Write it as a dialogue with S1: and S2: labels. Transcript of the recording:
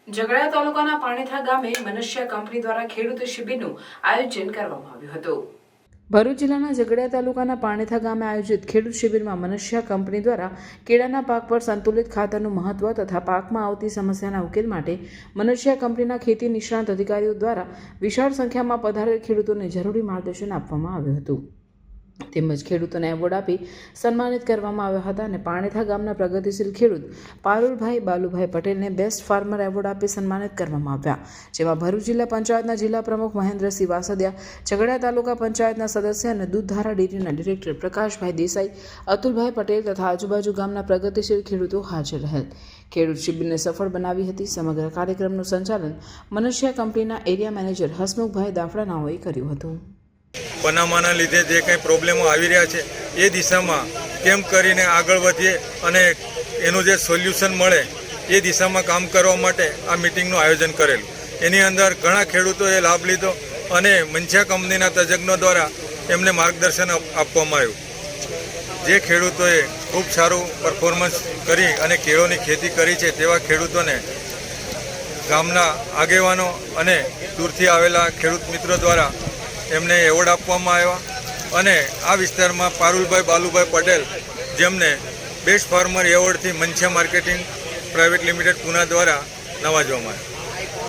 S1: ઝઘડા તાલુકાના પાણીથા ગામે મનુષ્ય કંપની દ્વારા ખેડૂત શિબિરનું આયોજન કરવામાં આવ્યું હતું। ભરૂચ જિલ્લાના ઝઘડા તાલુકાના પાણીથા ગામે આયોજિત ખેડૂત શિબિરમાં મનુષ્ય કંપની દ્વારા કેળાના પાક પર સંતુલિત ખાતરનું મહત્વ તથા પાકમાં આવતી સમસ્યાના ઉકેલ માટે મનુષ્ય કંપનીના ખેતી નિષ્ણાત અધિકારીઓ દ્વારા વિશાળ સંખ્યામાં પધારેલ ખેડૂતોને જરૂરી માર્ગદર્શન આપવામાં આવ્યું હતું તેમજ ખેડૂતોને એવોર્ડ આપી સન્માનિત કરવામાં આવ્યા હતા અને પાણીથા ગામના પ્રગતિશીલ ખેડૂત પારુલભાઈ બાલુભાઈ પટેલને બેસ્ટ ફાર્મર એવોર્ડ આપી સન્માનિત કરવામાં આવ્યા, જેમાં ભરૂચ જિલ્લા પંચાયતના જિલ્લા પ્રમુખ મહેન્દ્રસિંહ વાસદિયા, ઝઘડા તાલુકા પંચાયતના સદસ્ય અને દૂધધારા ડેરીના ડિરેક્ટર પ્રકાશભાઈ દેસાઈ, અતુલભાઈ પટેલ તથા આજુબાજુ ગામના પ્રગતિશીલ ખેડૂતો હાજર રહેલ। ખેડૂત શિબિરને સફળ બનાવી હતી। સમગ્ર કાર્યક્રમનું સંચાલન મનુષ્ય કંપનીના એરિયા મેનેજર હસમુખભાઈ દાફડાનાઓએ કર્યું હતું।
S2: બનાવવાના લીધે જે કંઈ પ્રોબ્લેમો આવી રહ્યા છે એ દિશામાં કેમ કરીને આગળ વધીએ અને એનું જે સોલ્યુશન મળે એ દિશામાં કામ કરવા માટે આ મિટિંગનું આયોજન કરેલું। એની અંદર ઘણા ખેડૂતોએ લાભ લીધો અને મનસ્યા કંપનીના તજજ્ઞો દ્વારા એમને માર્ગદર્શન આપવામાં આવ્યું। જે ખેડૂતોએ ખૂબ સારું પરફોર્મન્સ કરી અને કેળોની ખેતી કરી છે તેવા ખેડૂતોને ગામના આગેવાનો અને દૂરથી આવેલા ખેડૂત મિત્રો દ્વારા એમને એવોર્ડ આપવામાં આવ્યા અને આ વિસ્તારમાં પારુલભાઈ બાલુભાઈ પટેલ જેમને બેસ્ટ ફાર્મર એવોર્ડથી મનસ્યા માર્કેટિંગ પ્રાઇવેટ લિમિટેડ પૂના દ્વારા નવાજવામાં આવ્યા।